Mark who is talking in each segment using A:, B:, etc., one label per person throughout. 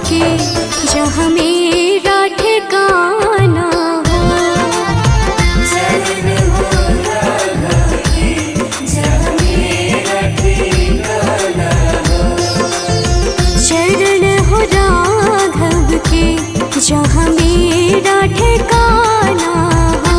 A: के जहाँ मेरा ठिकाना हो।
B: चरण हो राघव के जहाँ मेरा ठिकाना हो।
A: चरण हो राघव के जहाँ मेरा ठिकाना हो।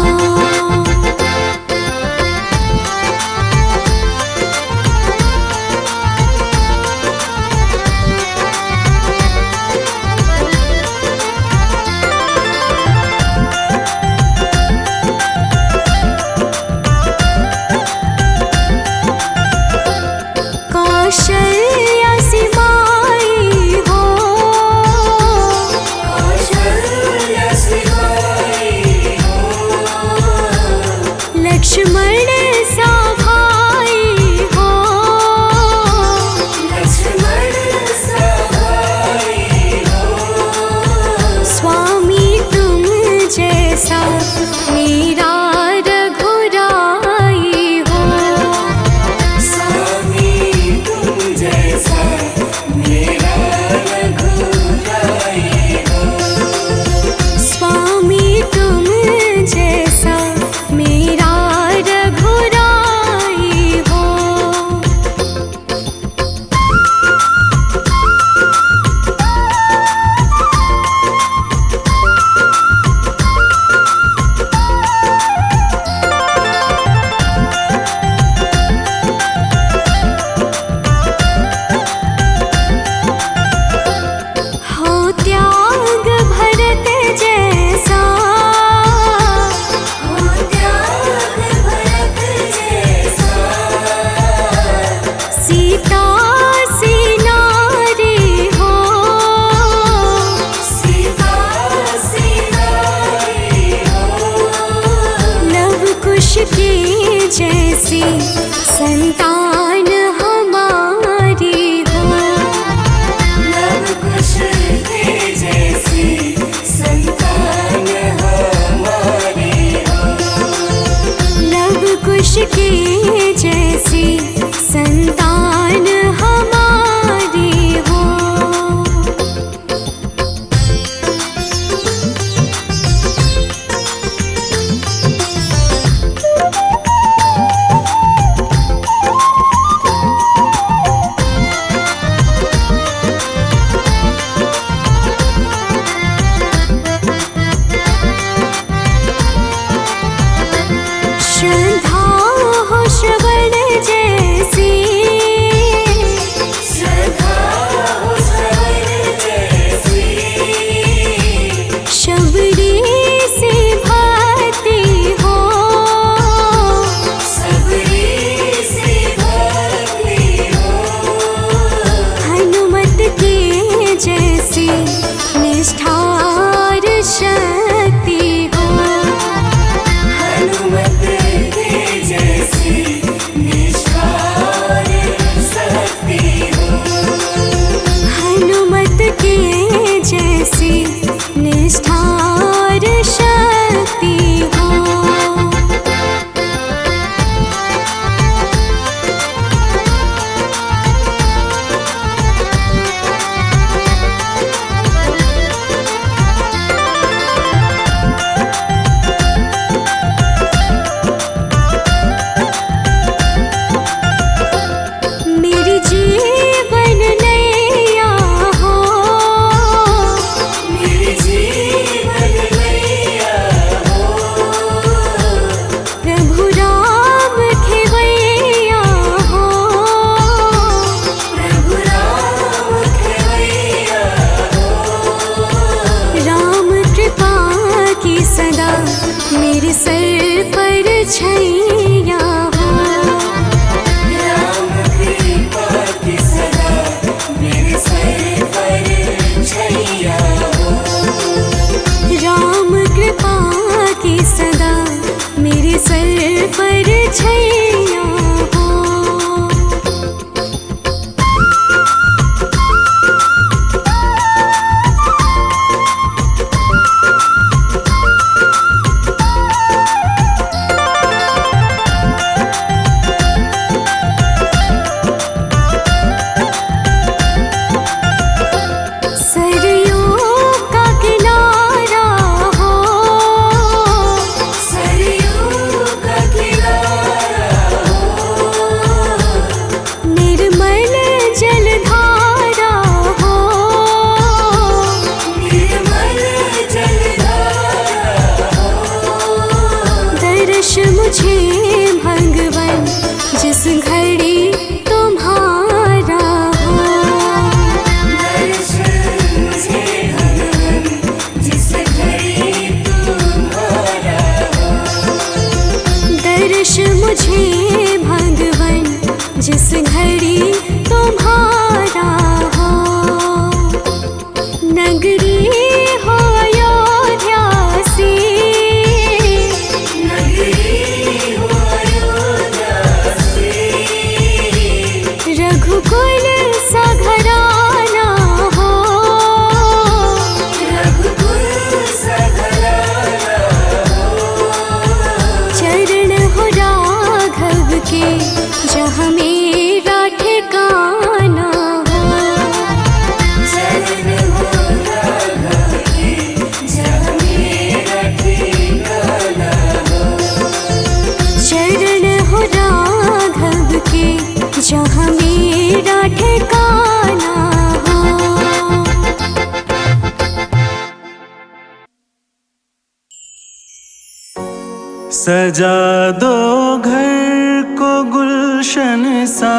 C: सजा दो घर को गुलशन सा,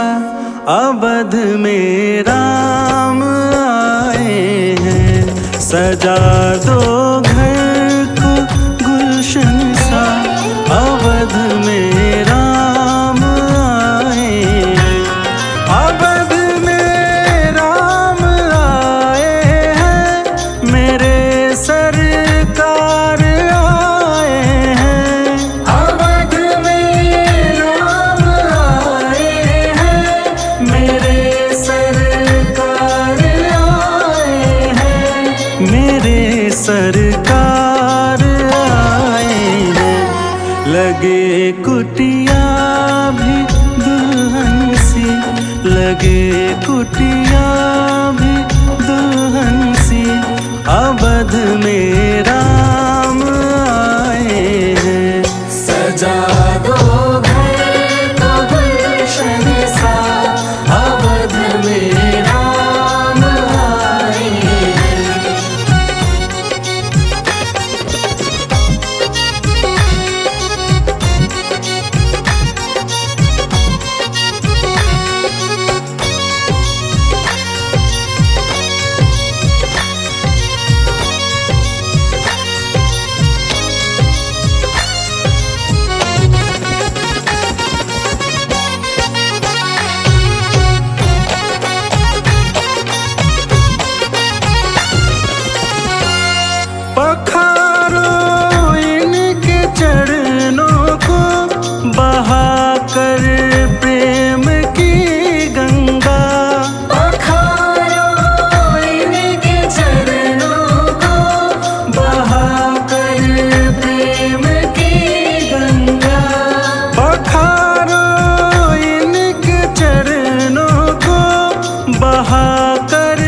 C: अवध में राम आए हैं। सजा दो घर को गुलशन सा, अवध में राम आए हैं। अवध में राम आए हैं, मेरे सरकार आए हैं। अवध में राम आए हैं, मेरे सरकार आए हैं। मेरे सरकार आए हैं। लगे कुटिया भी दुल्हन सी, लगे कुटिया भी दुल्हन सी, अवध में राम आए हैं। सजा दो घर को गुलशन सा, अवध में राम आए हैं। पखारो इनके चरणों को, बहाकर प्रेम की गंगा। पखारो इनके चरणों को, बहाकर प्रेम की गंगा। पखारो इनके चरणों को, बहाकर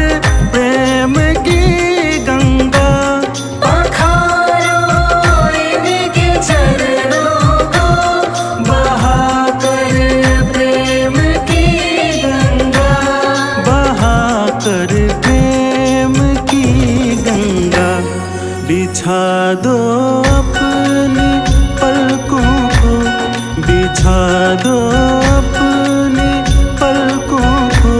C: प्रेम की गंगा। बिछा दो अपनी पलकों को, बिछा दो अपनी पलकों को,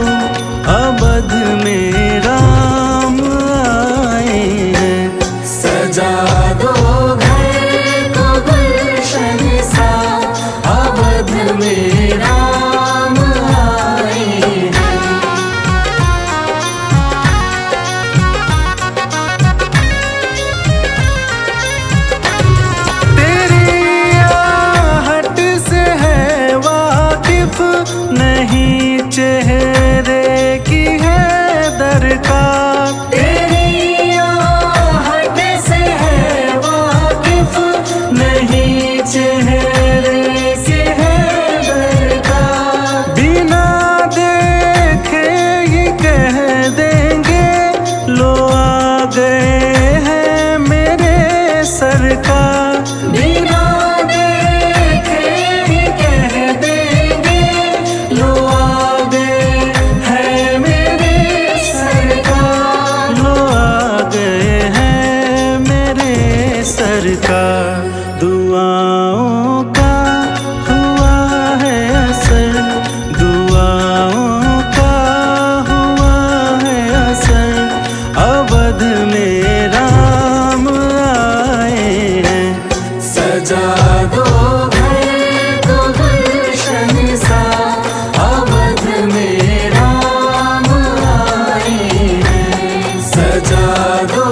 C: अवध में राम आए हैं। सजा दो घर को गुलशन सा, अवध में राम आए हैं। नहीं चेहरे की है दरकार, तेरी आहट से है वाकिफ। नहीं चेहरे की है दरकार, बिना देखे ही कह देंगे लो आ गए हैं मेरे सरकार। बिना सरकार दुआओं का हुआ है असर, दुआओं का हुआ है असर, अवध में राम आए हैं। सजा दो घर को गुलशन सा, अवध में राम आए हैं। सजा दो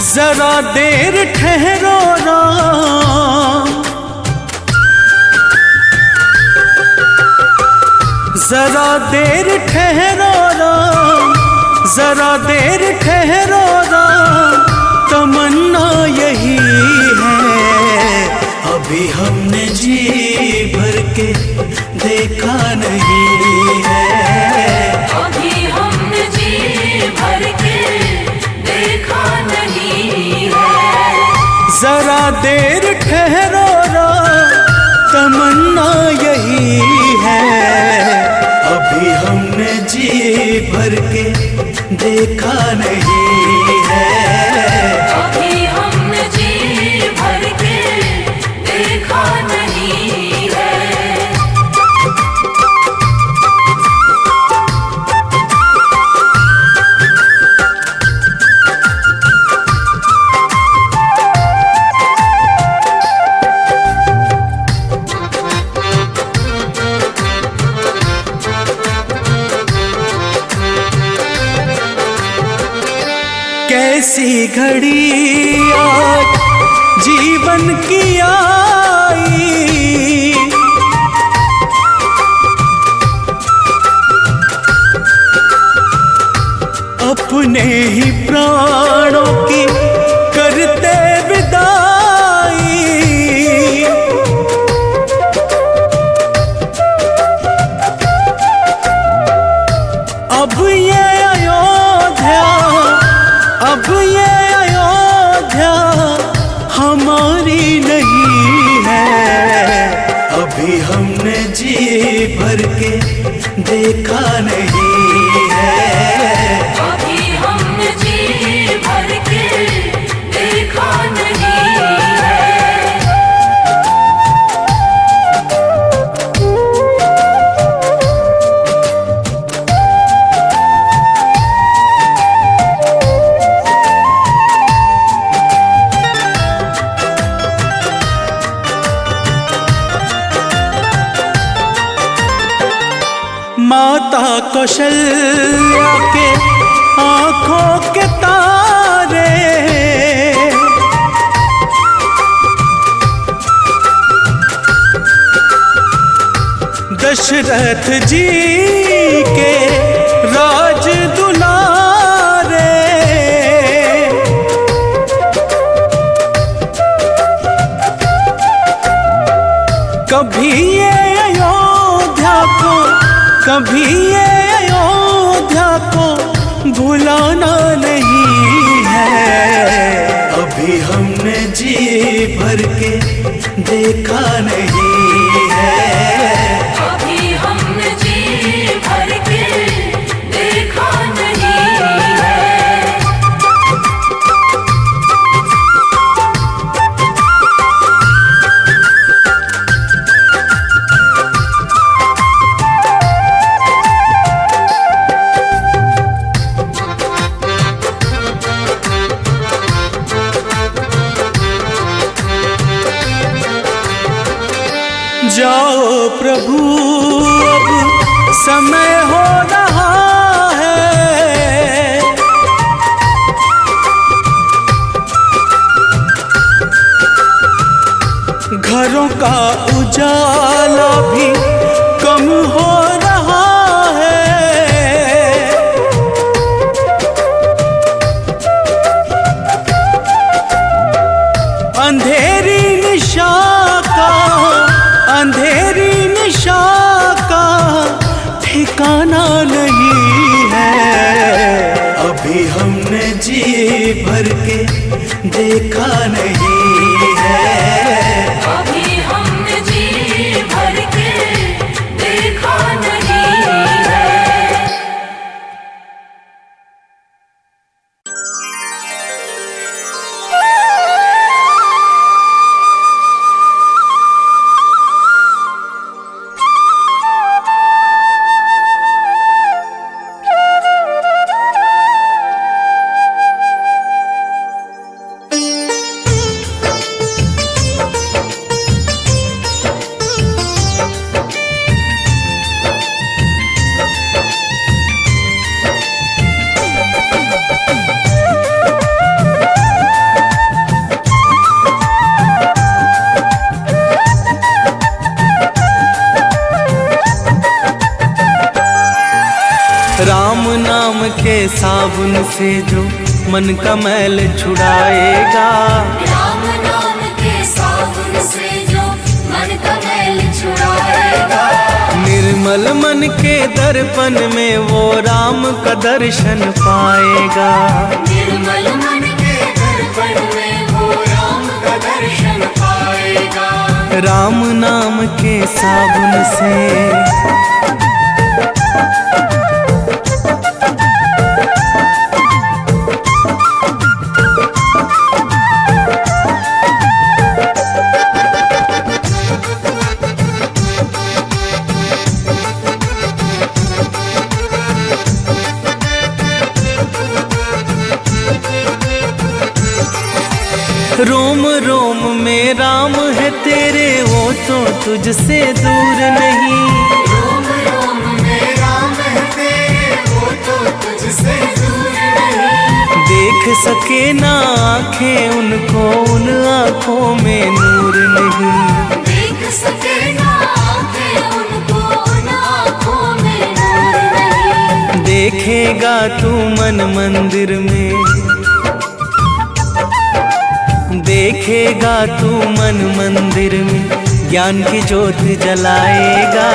C: जरा देर ठहरो राम, जरा देर ठहरो राम, जरा देर ठहरो राम, तमन्ना यही है। अभी हमने जी भर के देखा नहीं है,
B: अभी हमने जी भर के देखा नहीं है।
C: जरा देर ठहरो ना, तमन्ना यही है। अभी हमने जी भर के देखा नहीं है,
B: अभी हमने जी भर के देखा नहीं है।
C: कैसी घड़ी आज जीवन की आई, अपने ही प्राणों की करते विदाई। अब ये अयोध्या, अब ये अयोध्या हमारी नहीं है। अभी हमने जी भर के देखा नहीं है,
B: अभी हमने जी भर के देखा नहीं है।
C: माता कौशल्या के आंखों के तारे, दशरथ जी के राज दुलारे। कभी ये अयोध्या को, कभी ये अयोध्या को भुलाना नहीं है। अभी हमने जी भर के देखा नहीं है,
B: अभी हमने जी भर के देखा नहीं है।
C: जाओ प्रभु अब समय हो रहा है, घरों का उजाला भी कम हो रहा है। अंधेरी निशा का, अंधेरी निशा का ठिकाना नहीं है। अभी हमने जी भर के देखा नहीं है,
B: अभी हमने जी भर के देखा नहीं है।
C: राम नाम के साबुन से जो मन का मैल छुड़ाएगा।
B: राम नाम के साबुन से जो मन का मैल छुड़ाएगा।
C: निर्मल मन के दर्पण में वो राम का दर्शन पाएगा।
B: निर्मल मन के दर्पण में वो राम का दर्शन पाएगा।
C: राम नाम के साबुन से रोम रोम में राम है तेरे, वो तो तुझसे दूर नहीं।
B: रोम रोम में राम है तेरे, वो तो तुझसे दूर नहीं।
C: देख सके ना आँखें उनको, उन आँखों में नूर नहीं।
B: देख सके ना आँखें उनको, उन आँखों में नूर नहीं।
C: देखेगा तू मन मंदिर में, देखेगा तू मन मंदिर में, ज्ञान की ज्योत जलाएगा।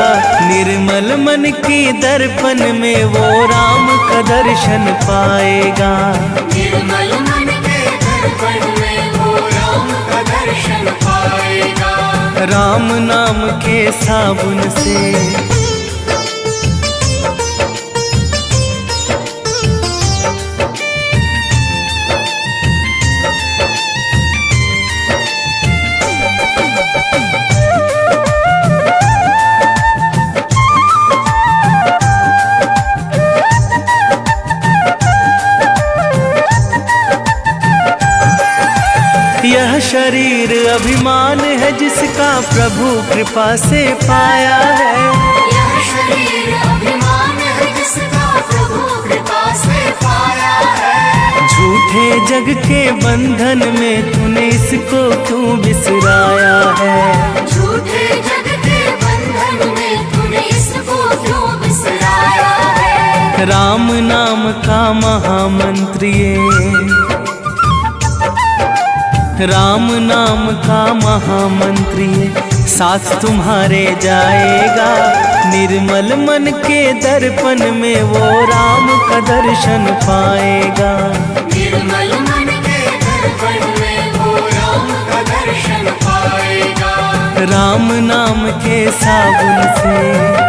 C: निर्मल मन की दर्पण में वो राम का दर्शन पाएगा।
B: निर्मल मन के दर्पण में वो राम का दर्शन पाएगा।
C: राम नाम के साबुन से यह शरीर अभिमान है जिसका प्रभु कृपा से पाया है।
B: यह शरीर अभिमान है जिसका प्रभु कृपा से पाया है।
C: झूठे जग के बंधन में तूने इसको क्यों बिसराया है।
B: झूठे जग के बंधन में तूने इसको क्यों बिसराया है।
C: राम नाम का महामंत्र ये, राम नाम का महामंत्र ये साथ तुम्हारे जाएगा। निर्मल मन के दर्पण में वो राम का दर्शन पाएगा।
B: निर्मल मन के दर्पण में वो राम का दर्शन पाएगा।
C: राम नाम के साबुन से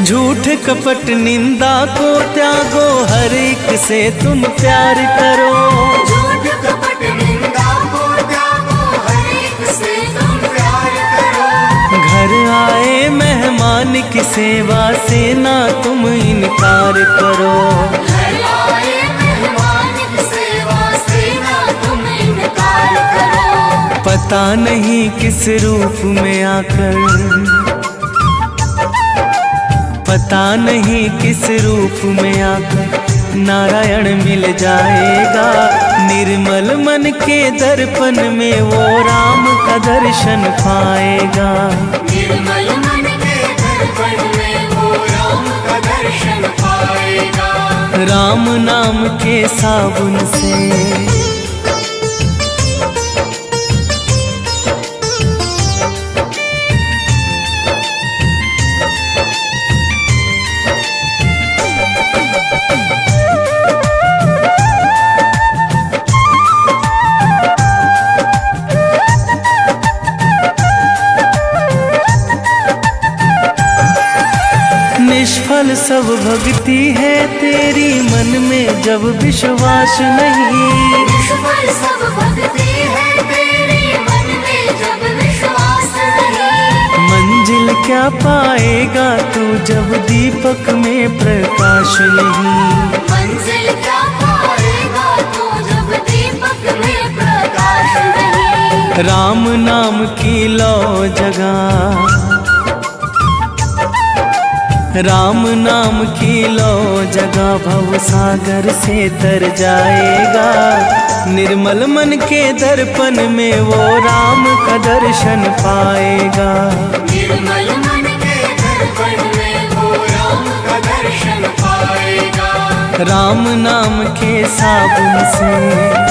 C: झूठ कपट निंदा को त्यागो, हर एक से तुम प्यार करो।
B: झूठ कपट निंदा को त्यागो, हर एक से तुम प्यार करो।
C: घर आए मेहमान की सेवा से ना तुम इनकार करो।
B: घर आए मेहमान की सेवा से ना तुम इनकार करो।
C: पता नहीं किस रूप में आकर, पता नहीं किस रूप में आकर नारायण मिल जाएगा। निर्मल मन के दर्पण में वो राम का दर्शन पाएगा।
B: निर्मल मन के दर्पण में वो राम का दर्शन पाएगा।
C: राम नाम के साबुन से निष्फल सब भक्ति है तेरी, मन में जब विश्वास नहीं।
B: निष्फल सब भक्ति है तेरी, मन में जब विश्वास नहीं।
C: मंजिल क्या पाएगा तू जब दीपक में प्रकाश नहीं।
B: मंजिल क्या पाएगा तू जब दीपक में प्रकाश नहीं।
C: राम नाम की लो जगा, राम नाम की लो जगा, भव सागर से तर जाएगा। निर्मल मन के दर्पण में वो राम का दर्शन पाएगा।
B: निर्मल मन के दर्पण में वो राम का दर्शन पाएगा।
C: राम नाम के साबुन से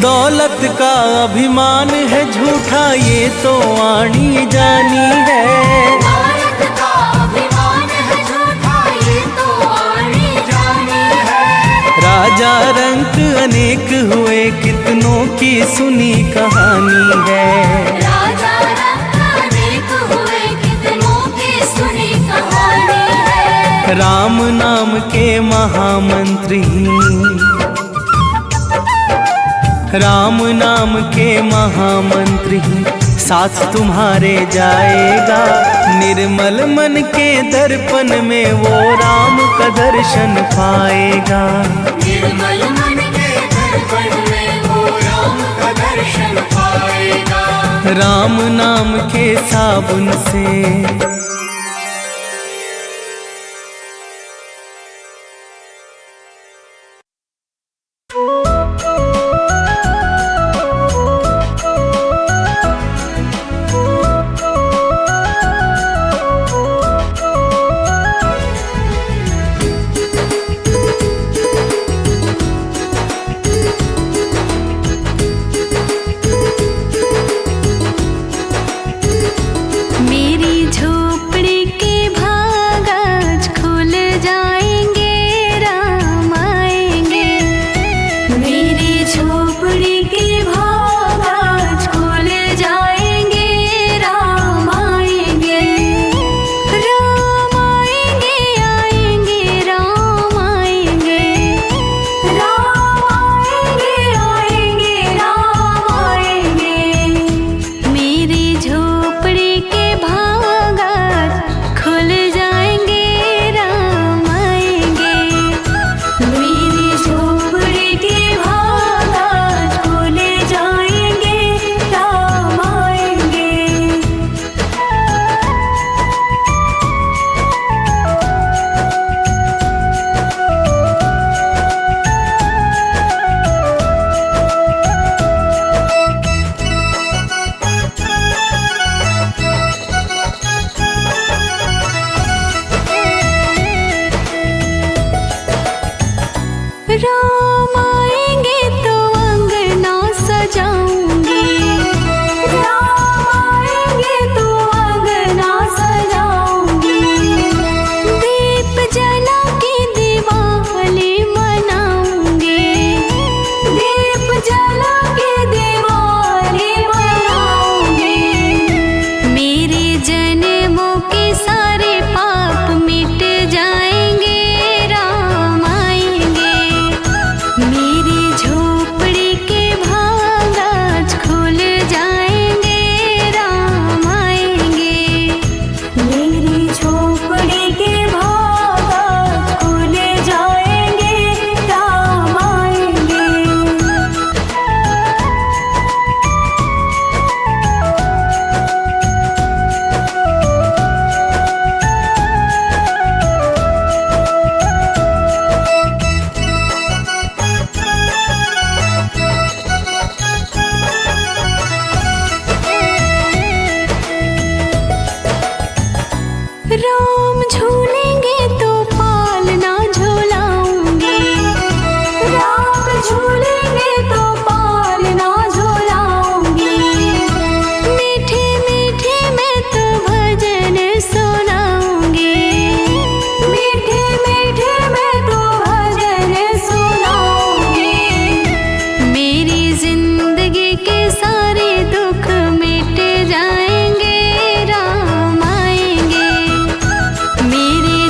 C: दौलत का अभिमान है झूठा, ये तो आनी जानी है।
B: दौलत का अभिमान है झूठा, ये तो आनी जानी है।
C: राजा रंक अनेक हुए, कितनों की सुनी कहानी है।
B: राजा रंक अनेक हुए, कितनों की सुनी कहानी है।
C: राम नाम के महामंत्री, राम नाम के महामंत्री साथ तुम्हारे जाएगा। निर्मल मन के दर्पण में वो राम का दर्शन पाएगा।
B: निर्मल मन के दर्पण में वो राम का दर्शन पाएगा।
C: राम नाम के साबुन से
A: मेरे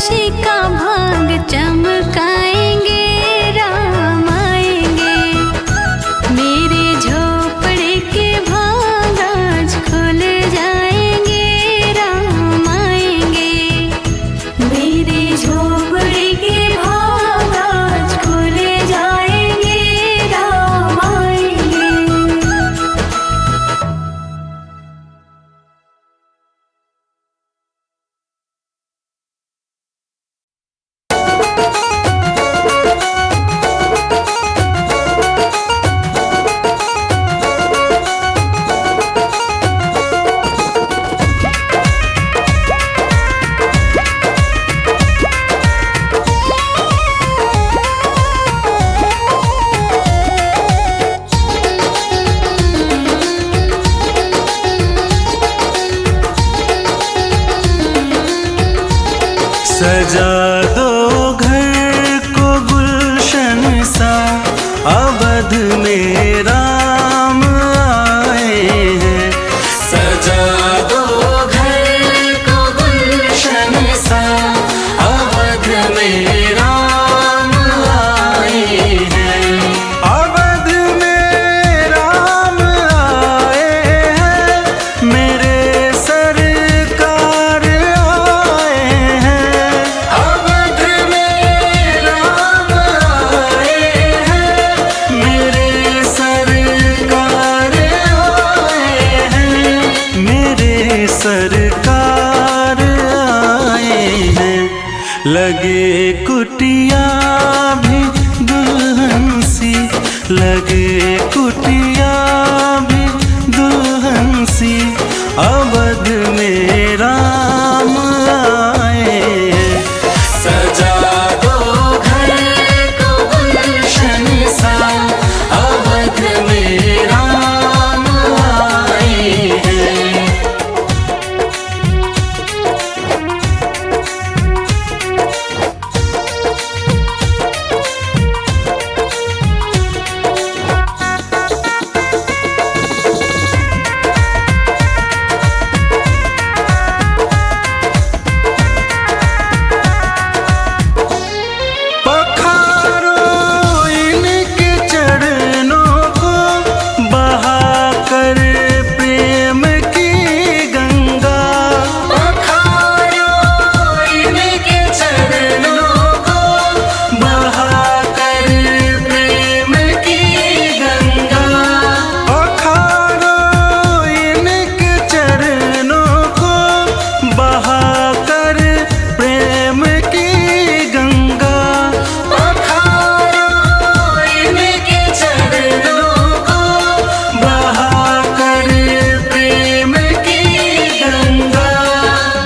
A: खुशी का भाग चमकाएंगे, राम आएंगे। मेरे झोपड़े के भाग आज खुल जाएंगे, राम आएंगे। मेरे झोपड़े के भाग आज खुल जाएंगे, राम आएंगे।
C: सजा दो घर को गुलशन सा, अवध में राम आए हैं। सजा दो घर को गुलशन सा, अवध में राम आए हैं। अवध में राम आए हैं, मेरे सरकार आए हैं। अवध में राम आए हैं, मेरे सरकार आए हैं। मेरे सरकार आए हैं। लगे कुटिया भी दुल्हन सी, लगे कुटिया भी दुल्हन सी, अवध में राम आए हैं। सजा दो घर को गुलशन सा, अवध में राम आए हैं। पखारो इनके चरणों को, बहाकर प्रेम की गंगा। पखारो इनके चरणों को, बहाकर प्रेम की गंगा। पखारो इनके चरणों को, बहाकर प्रेम की गंगा। पखारो इनके चरणों को, बहाकर प्रेम की गंगा।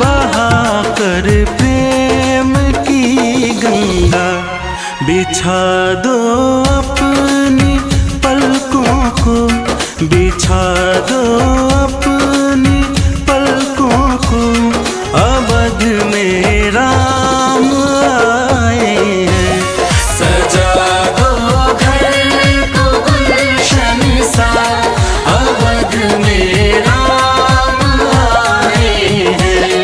C: बहाकर प्रेम की गंगा। बिछा दो अपनी पलकों को, बिछा दो अपनी पलकों को, अवध में राम आए हैं। सजा दो घर को गुलशन सा, अवध में राम आए हैं।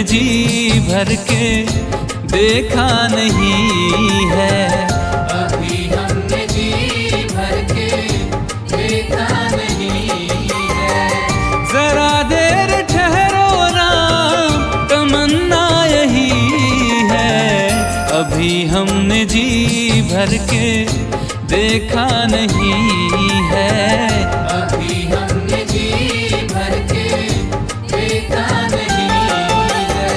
D: हमने जी भर के देखा नहीं है।
B: अभी हमने जी भर के देखा नहीं है।
D: जरा देर ठहरो राम, तमन्ना यही है। अभी हमने जी भर के देखा नहीं है।
B: अभी हमने जी भर के देखा नहीं है।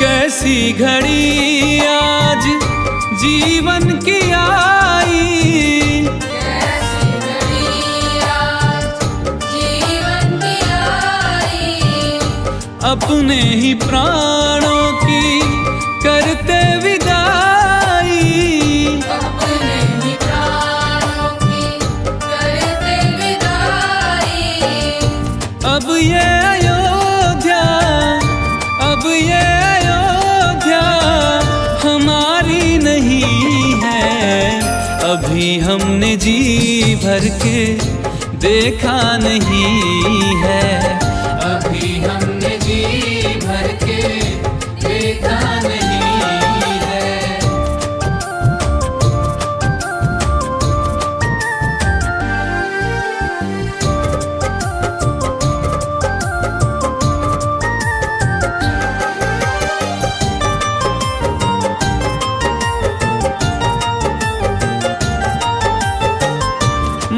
D: कैसी घड़ी आज जीवन की आई,
B: कैसी घड़ी आज जीवन की आई।
D: अपने ही प्राणों की करते विदाई।
B: अपने ही प्राणों की करते विदाई।
D: अब ये अयोध्या, अब ये अयोध्या हमारी नहीं है। अभी हमने जी भर के देखा नहीं है।
B: अभी हमने जी भर के देखा नहीं है।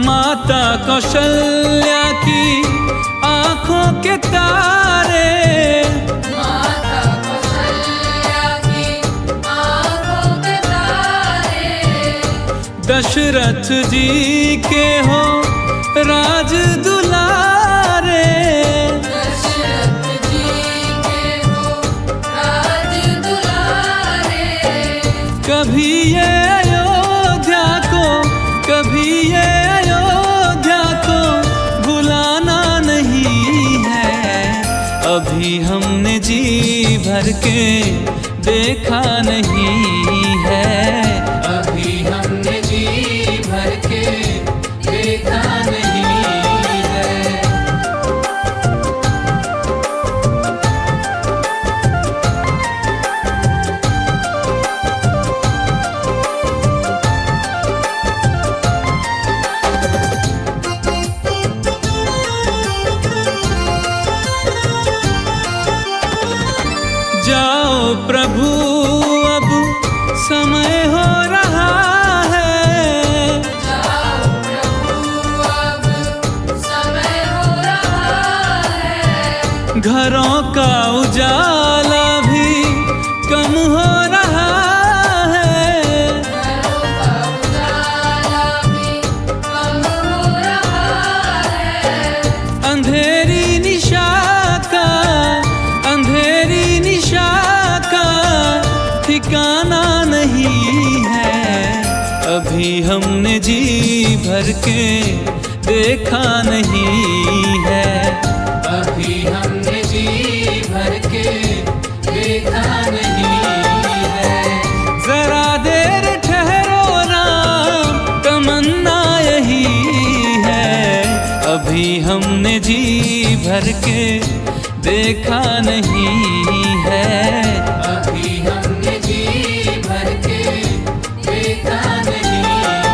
D: माता कौशल्या की आंखों के तारे,
B: माता कौशल्या की आंखों के तारे।
D: दशरथ जी के हो राज दुलारे।
B: दशरथ जी के हो राज दुलारे।
D: कभी ये अयोध्या को, कभी ये अयोध्या को भुलाना नहीं है। अभी हमने जी भर के देखा नहीं है।
B: अभी हमने जी भर के देखा नहीं है।
D: जाओ प्रभु अब समय हो रहा है।
B: जाओ प्रभु अब समय हो रहा है।
D: घरों का उजाला भी कम हो रहा है।
B: घरों का उजाला भी कम हो रहा है।
D: अंधेरी निशा का, अंधेरी निशा का ठिकाना नहीं है। अभी हमने जी भर के देखा नहीं है।
B: अभी हमने जी भर के देखा नहीं है।
D: जरा देर ठहरो राम, तमन्ना यही है। अभी हमने जी भर के देखा नहीं है।
B: अभी हमने जी भर के देखा नहीं है।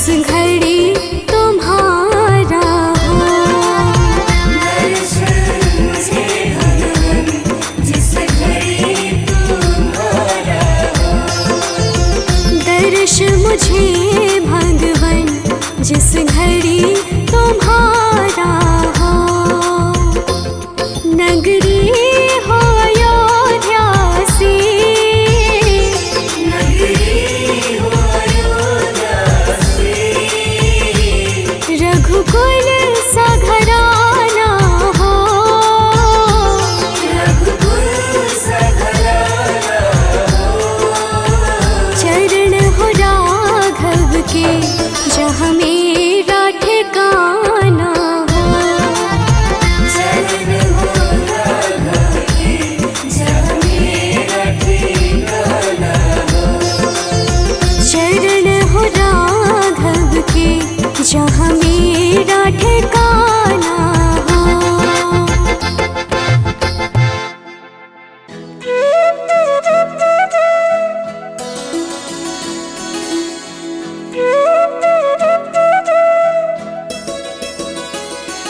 A: जिस घड़ी तुम्हारा हो। दर्श मुझे भगवन जिस घड़ी तुम्हारा हो। नगरी हो अयोध्या सी, रघुकुल सा घराना हो। चरण हो राघव के जहाँ मेरा ठिकाना हो। चरण हो राघव के जहाँ मेरा ठिकाना हो।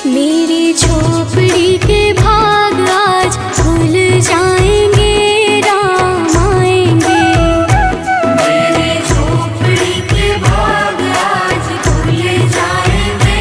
A: मेरी झोपड़ी के भाग आज खुल जाएंगे, राम आएंगे। मेरी झोपड़ी के भाग आज खुल जाएंगे,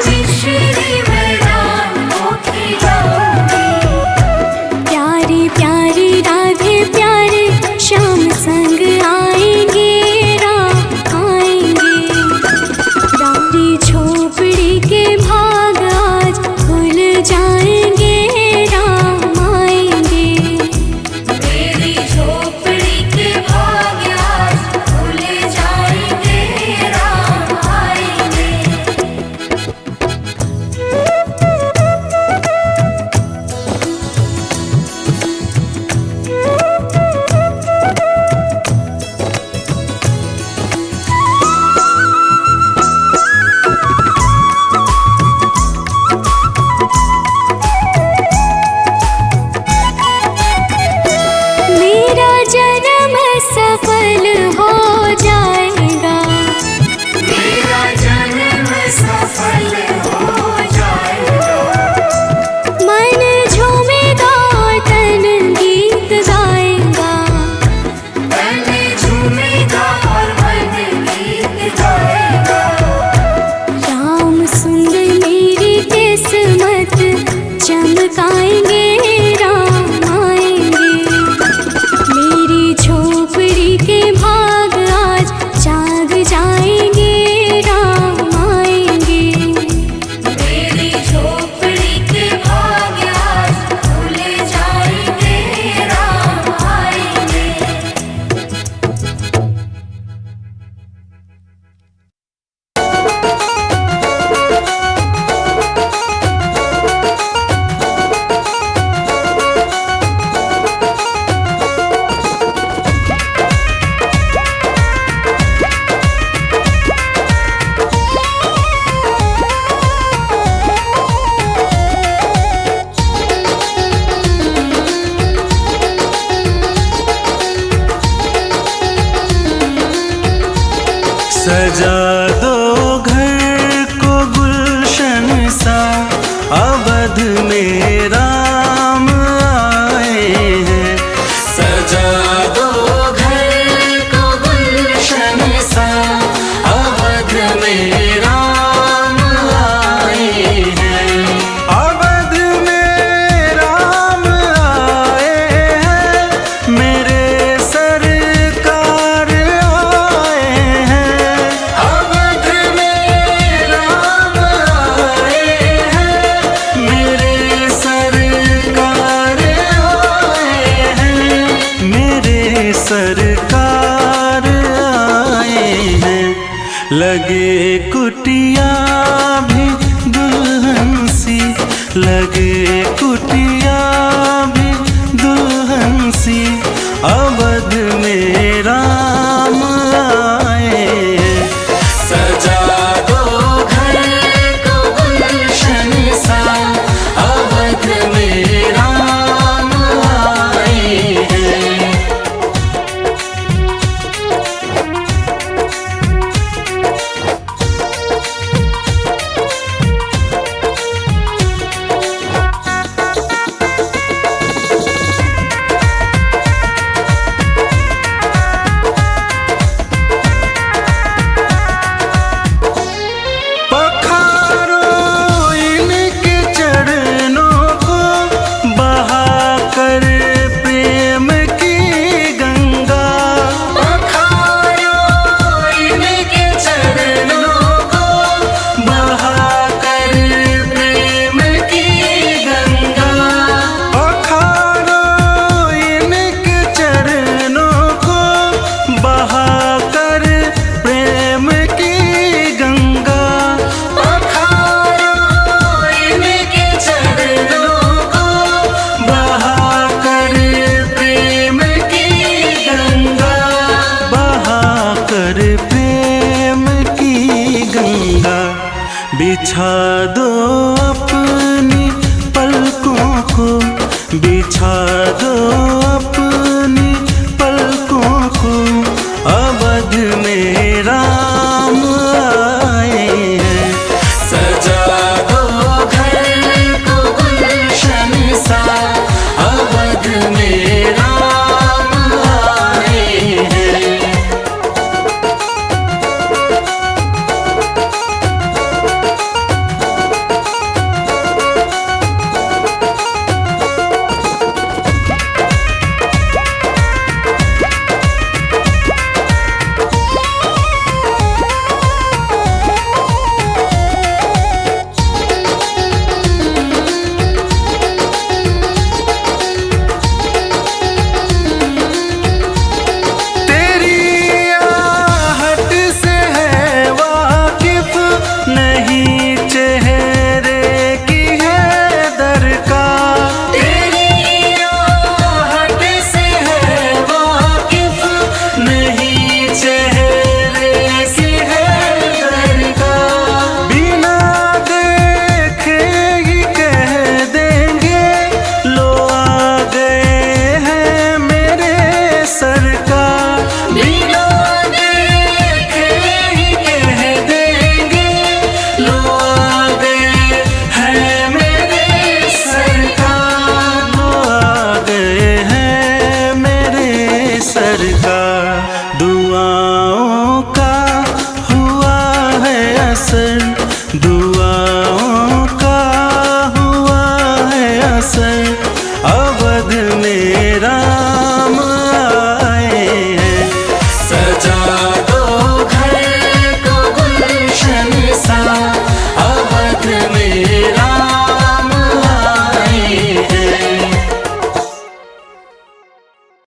B: मिश्री में डाल को खिलाऊंगी।
A: प्यारी प्यारी राधे प्यारे श्याम संग आएंगे राम आएंगे। रानी झोपड़ी के भाग आज खुल जाएंगे राम आएंगे।
B: मेरी झोपड़ी के भाग आज खुल जाएंगे राम आएंगे।
A: मेरा जन्म सफल हो जाएगा।
B: मेरा जन्म सफल हो जाएगा।
A: मन झूमेगा तन गीत गाएगा।
B: तन झूमेगा और मन गीत गाएगा।
A: राम सुंदर मेरी किस्मत चमकाएंगे राम आएंगे। मेरी झोपड़ी के भाग आज जाग जाएंगे राम आएंगे।
B: मेरी झोपड़ी के भाग आज खुल जाएंगे राम आएंगे।
C: सजा दो घर को गुलशन सा, अवध में राम आए हैं। सजा दो घर को गुलशन सा, अवध में राम आए हैं। अवध में राम आए हैं, मेरे सरकार आए हैं। अवध में राम आए हैं, मेरे सरकार आए हैं। मेरे सरकार आए हैं। लगे कुटिया भी दुल्हन सी, लगे कुटिया भी दुल्हन सी, अवध में राम आए हैं। सजा दो घर को गुलशन सा, अवध में राम आए हैं। बिछा